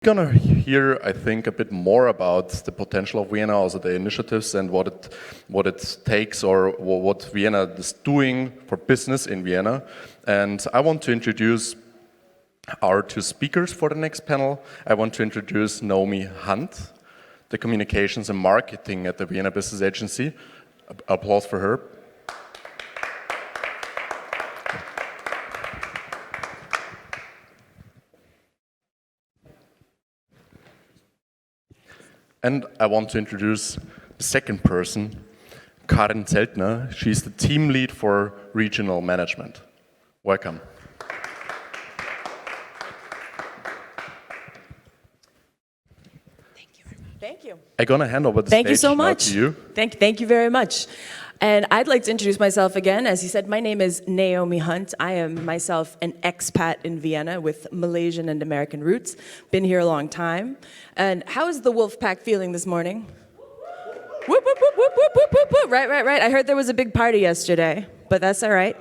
Gonna hear, I think, a bit more about the potential of Vienna, also the initiatives and what it takes or what Vienna is doing for business in Vienna. And I want to introduce our two speakers for the next panel. I want to introduce Naomi Hunt, the communications and marketing at the Vienna Business Agency. Applause for her. And I want to introduce the second person, Karin Zeltner. She's the team lead for regional management. Welcome. Thank you very much. Thank you. I'm going to hand over the Thank stage you so much. to you. Thank you very much. And I'd like to introduce myself again. As you said, my name is Naomi Hunt. I am myself an expat in Vienna with Malaysian and American roots. Been here a long time. And how is the wolf pack feeling this morning? Whoop, whoop, whoop, whoop, whoop, whoop, whoop, whoop. Right. I heard there was a big party yesterday, but that's all right.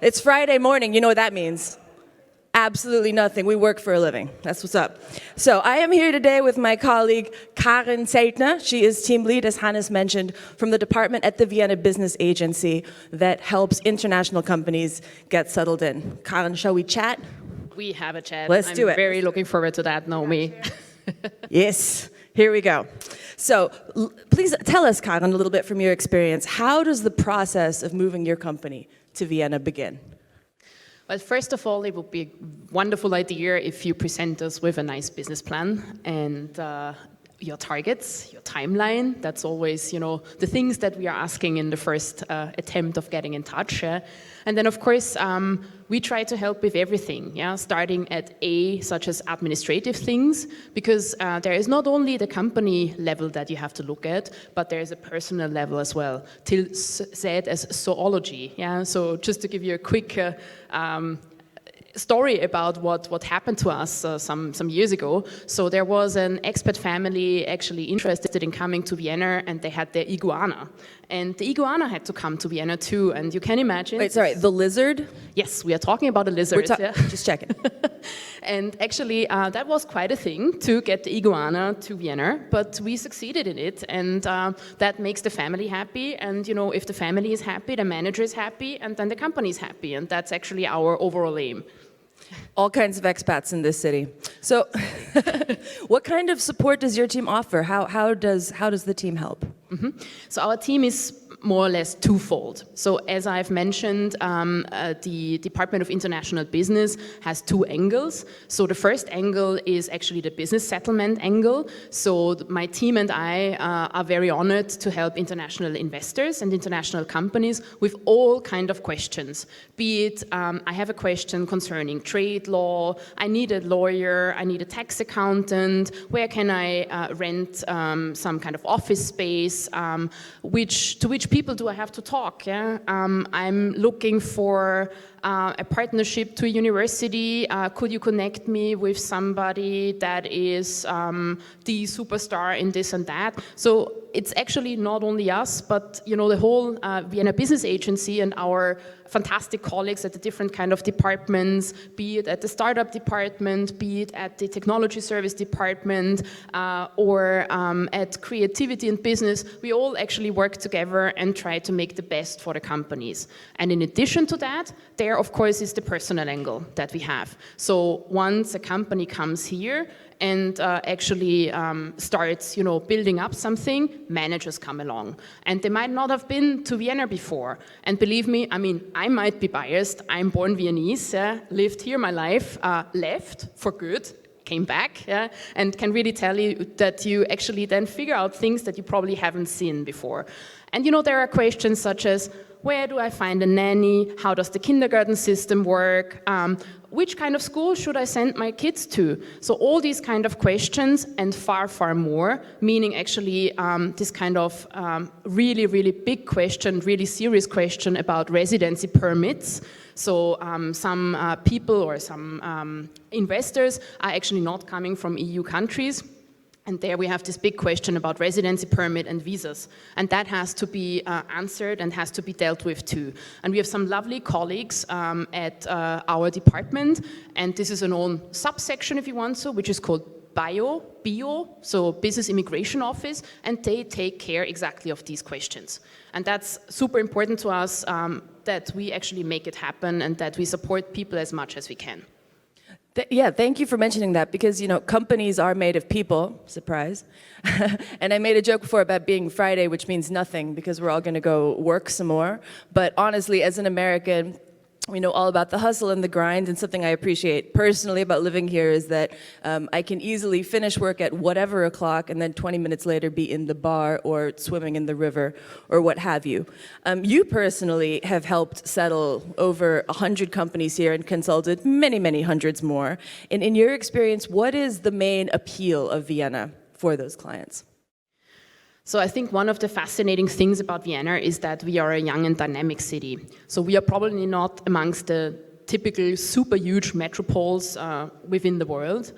It's Friday morning. You know what that means. Absolutely nothing. We work for a living. That's what's up. So I am here today with my colleague, Karin Zeltner. She is team lead, as Hannes mentioned, from the department at the Vienna Business Agency that helps international companies get settled in. Karin, shall we chat? We have a chat. Let's do it. I'm very looking forward to that, Naomi. Yes, here we go. So please tell us, Karin, a little bit from your experience. How does the process of moving your company to Vienna begin? Well, first of all, it would be a wonderful idea if you present us with a nice business plan and your targets, your timeline. That's always, the things that we are asking in the first attempt of getting in touch. And then, of course, we try to help with everything, starting at such as administrative things, because there is not only the company level that you have to look at, but there is a personal level as well, said as zoology. So just to give you a quick story about what happened to us some years ago. So there was an expat family actually interested in coming to Vienna, and they had their iguana. And the iguana had to come to Vienna too, and you can imagine... Wait, sorry, the lizard? Yes, we are talking about a lizard. Just checking. And actually, that was quite a thing to get the iguana to Vienna, but we succeeded in it, and that makes the family happy, and if the family is happy, the manager is happy, and then the company is happy, and that's actually our overall aim. All kinds of expats in this city. So what kind of support does your team offer? How does the team help? Mm-hmm. So our team is more or less twofold. So as I've mentioned, the Department of International Business has two angles. So the first angle is actually the business settlement angle. So my team and I are very honored to help international investors and international companies with all kind of questions. Be it, I have a question concerning trade law, I need a lawyer, I need a tax accountant, where can I rent some kind of office space, to which people do I have to talk? I'm looking for a partnership to a university. Could you connect me with somebody that is the superstar in this and that? So it's actually not only us, but the whole Vienna Business Agency and our fantastic colleagues at the different kind of departments, be it at the startup department, be it at the technology service department, or at creativity and business. We all actually work together and try to make the best for the companies. And in addition to that, there of course is the personal angle that we have. So once a company comes here and actually starts, building up something, managers come along. And they might not have been to Vienna before. And believe me, I might be biased. I'm born Viennese, lived here my life, left for good, came back, and can really tell you that you actually then figure out things that you probably haven't seen before. And there are questions such as, where do I find a nanny? How does the kindergarten system work? Which kind of school should I send my kids to? So all these kind of questions and far, far more, meaning actually this kind of really, really big question, really serious question about residency permits. So some people or some investors are actually not coming from EU countries. And there we have this big question about residency permit and visas. And that has to be answered and has to be dealt with too. And we have some lovely colleagues at our department. And this is an own subsection, if you want so, which is called bio, so Business Immigration Office, and they take care exactly of these questions. And that's super important to us, that we actually make it happen and that we support people as much as we can. Yeah, thank you for mentioning that, because companies are made of people, surprise. And I made a joke before about being Friday, which means nothing because we're all going to go work some more. But honestly, as an American, we know all about the hustle and the grind, and something I appreciate personally about living here is that I can easily finish work at whatever o'clock and then 20 minutes later be in the bar or swimming in the river or what have you. You personally have helped settle over 100 companies here and consulted many, many hundreds more. And in your experience, what is the main appeal of Vienna for those clients? So I think one of the fascinating things about Vienna is that we are a young and dynamic city. So we are probably not amongst the typical super huge metropoles within the world.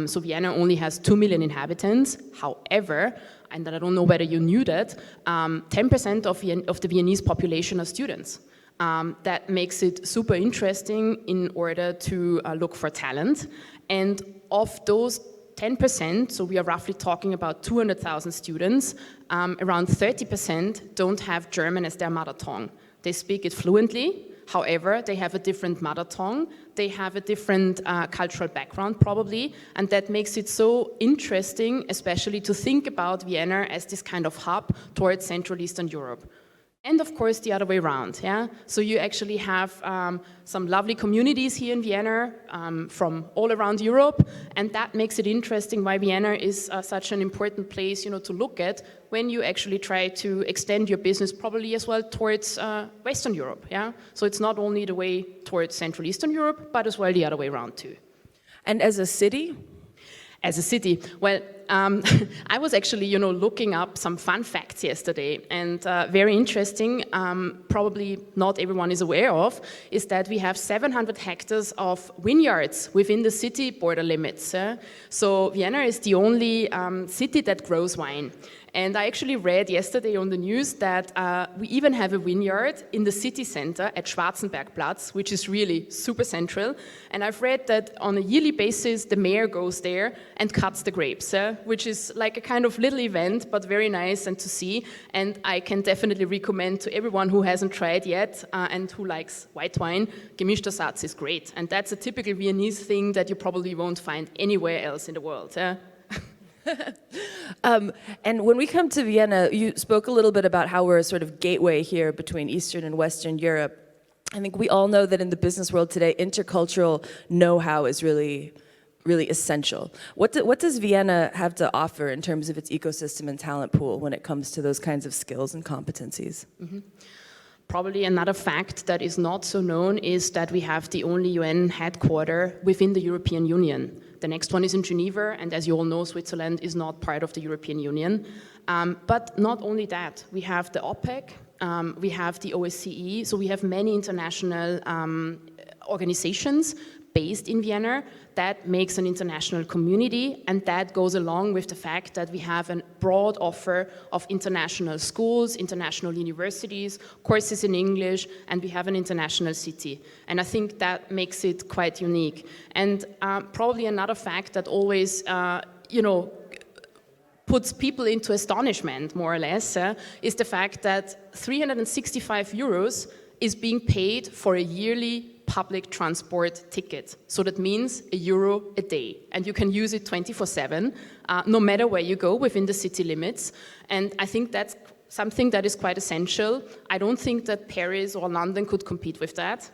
So Vienna only has 2 million inhabitants. However, and I don't know whether you knew that, 10% of the Viennese population are students. That makes it super interesting in order to look for talent. And of those 10%, so we are roughly talking about 200,000 students, around 30% don't have German as their mother tongue. They speak it fluently, however, they have a different mother tongue, they have a different cultural background probably, and that makes it so interesting, especially to think about Vienna as this kind of hub towards Central Eastern Europe. And of course, the other way around, yeah? So you actually have some lovely communities here in Vienna from all around Europe, and that makes it interesting why Vienna is such an important place, to look at when you actually try to extend your business probably as well towards Western Europe, yeah? So it's not only the way towards Central Eastern Europe, but as well the other way around too. And as a city? As a city, well, I was actually, looking up some fun facts yesterday, and very interesting, probably not everyone is aware of, is that we have 700 hectares of vineyards within the city border limits. So Vienna is the only city that grows wine. And I actually read yesterday on the news that we even have a vineyard in the city center at Schwarzenbergplatz, which is really super central. And I've read that on a yearly basis, the mayor goes there and cuts the grapes, which is like a kind of little event, but very nice and to see. And I can definitely recommend to everyone who hasn't tried yet and who likes white wine, gemischter Satz is great. And that's a typical Viennese thing that you probably won't find anywhere else in the world. And when we come to Vienna, you spoke a little bit about how we're a sort of gateway here between Eastern and Western Europe. I think we all know that in the business world today, intercultural know-how is really, really essential. What does Vienna have to offer in terms of its ecosystem and talent pool when it comes to those kinds of skills and competencies? Mm-hmm. Probably another fact that is not so known is that we have the only UN headquarters within the European Union. The next one is in Geneva, and as you all know, Switzerland is not part of the European Union. But not only that, we have the OPEC, we have the OSCE, so we have many international organizations based in Vienna. That makes an international community, and that goes along with the fact that we have a broad offer of international schools, international universities, courses in English, and we have an international city. And I think that makes it quite unique. And probably another fact that always, puts people into astonishment, more or less, is the fact that 365 euros is being paid for a yearly public transport ticket. So that means €1 a day. And you can use it 24/7, no matter where you go within the city limits. And I think that's something that is quite essential. I don't think that Paris or London could compete with that.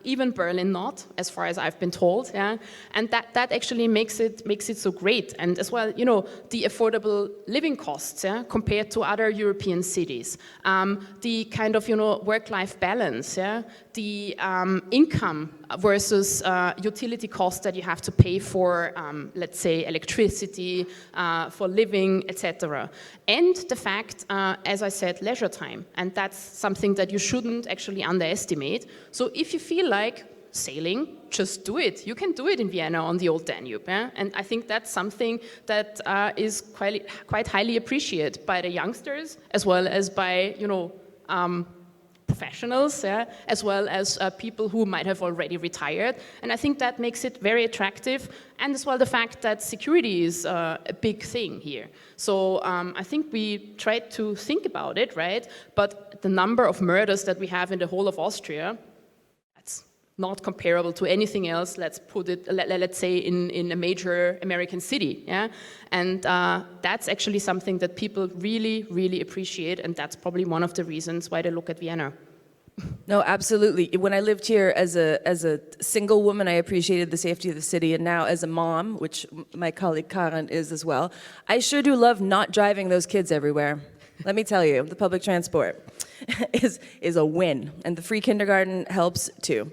Even Berlin not, as far as I've been told. And that actually makes it so great. And as well, the affordable living costs compared to other European cities. The kind of, work-life balance, the income versus utility costs that you have to pay for, let's say, electricity, for living, etc. And the fact, as I said, leisure time. And that's something that you shouldn't actually underestimate. So if you feel like sailing, just do it. You can do it in Vienna on the old Danube. And I think that's something that is quite highly appreciated by the youngsters, as well as by, professionals, yeah, as well as people who might have already retired. And I think that makes it very attractive, and as well the fact that security is a big thing here. So I think we tried to think about it, right? But the number of murders that we have in the whole of Austria, that's not comparable to anything else, let's put it, let's say in a major American city, yeah? And that's actually something that people really, really appreciate, and that's probably one of the reasons why they look at Vienna. No, absolutely. When I lived here as a single woman, I appreciated the safety of the city, and now as a mom, which my colleague Karen is as well, I sure do love not driving those kids everywhere. Let me tell you, the public transport is a win, and the free kindergarten helps too.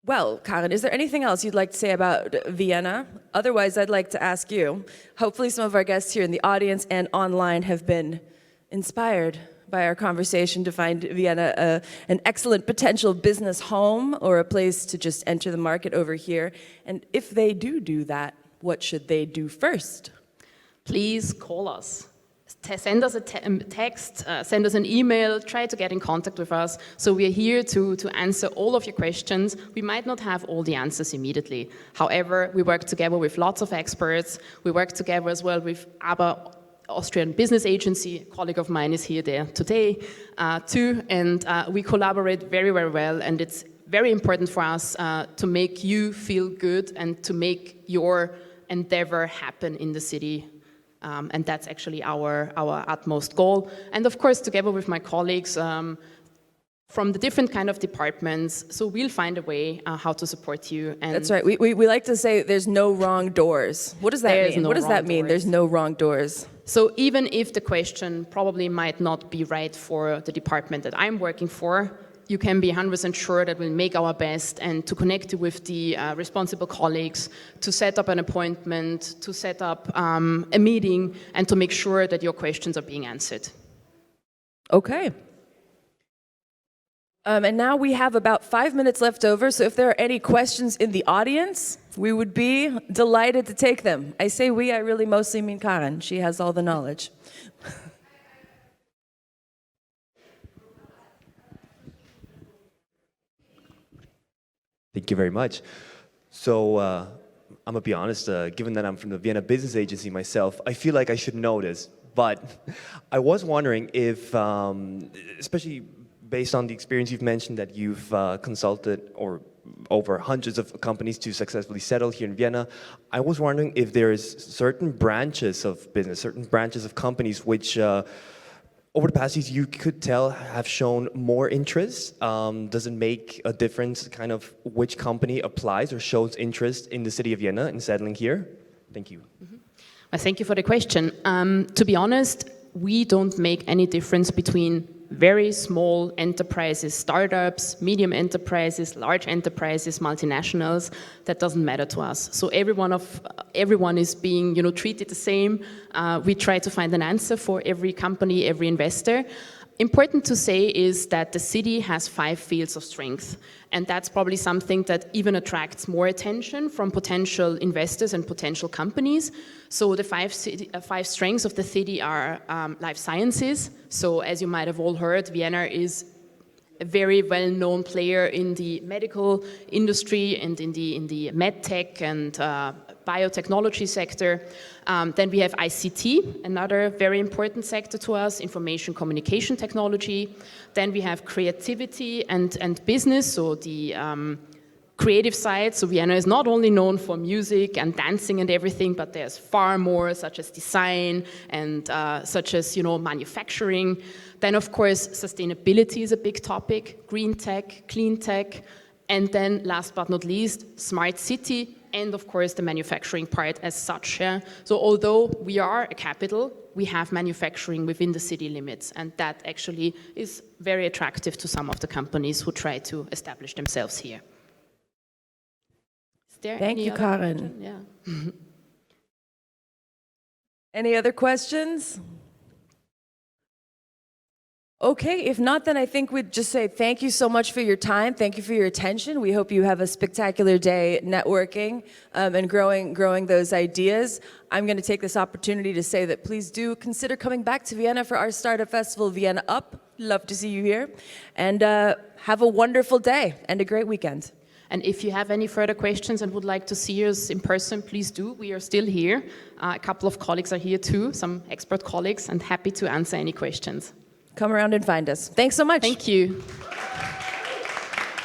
Well, Karen, is there anything else you'd like to say about Vienna? Otherwise, I'd like to ask you. Hopefully some of our guests here in the audience and online have been inspired by our conversation to find Vienna an excellent potential business home or a place to just enter the market over here. And if they do that, what should they do first? Please call us. Send us a text, send us an email, try to get in contact with us. So we are here to answer all of your questions. We might not have all the answers immediately. However, we work together with lots of experts. We work together as well with ABBA, Austrian Business Agency. A colleague of mine is here there today too. And we collaborate very, very well. And it's very important for us to make you feel good and to make your endeavor happen in the city. And that's actually our utmost goal. And of course, together with my colleagues from the different kind of departments, so we'll find a way how to support you. And that's right. We like to say there's no wrong doors. What does that mean? What does that mean? There's no wrong doors. So even if the question probably might not be right for the department that I'm working for, you can be 100% sure that we'll make our best and to connect you with the responsible colleagues, to set up an appointment, to set up a meeting, and to make sure that your questions are being answered. Okay. And now we have about 5 minutes left over, so if there are any questions in the audience, we would be delighted to take them. I say we, I really mostly mean Karen. She has all the knowledge. Thank you very much. So I'm gonna be honest, given that I'm from the Vienna Business Agency myself, I feel like I should know this, but I was wondering if, especially based on the experience you've mentioned that you've consulted or over hundreds of companies to successfully settle here in Vienna, I was wondering if there's certain branches of business, certain branches of companies which over the past years, you could tell have shown more interest. Does it make a difference kind of which company applies or shows interest in the city of Vienna in settling here? Thank you. Mm-hmm. Well, thank you for the question. To be honest, we don't make any difference between very small enterprises, startups, medium enterprises, large enterprises, multinationals. That doesn't matter to us. So everyone is being, treated the same. We try to find an answer for every company, every investor. Important to say is that the city has 5 fields of strength, and that's probably something that even attracts more attention from potential investors and potential companies. So the 5 strengths of the city are life sciences. So as you might have all heard, Vienna is a very well-known player in the medical industry and in the medtech and biotechnology sector. Then we have ICT, another very important sector to us, information communication technology. Then we have creativity and business, so the creative side. So Vienna is not only known for music and dancing and everything, but there's far more, such as design and such as manufacturing. Then of course sustainability is a big topic, green tech, clean tech, and then last but not least, smart city, and of course the manufacturing part as such. Yeah? So although we are a capital, we have manufacturing within the city limits, and that actually is very attractive to some of the companies who try to establish themselves here. Thank you, Karen. Yeah. Any other questions? Okay, if not, then I think we'd just say thank you so much for your time. Thank you for your attention. We hope you have a spectacular day networking and growing those ideas. I'm going to take this opportunity to say that please do consider coming back to Vienna for our startup festival, Vienna Up. Love to see you here. And have a wonderful day and a great weekend. And if you have any further questions and would like to see us in person, please do. We are still here. A couple of colleagues are here too, some expert colleagues, and happy to answer any questions. Come around and find us. Thanks so much. Thank you.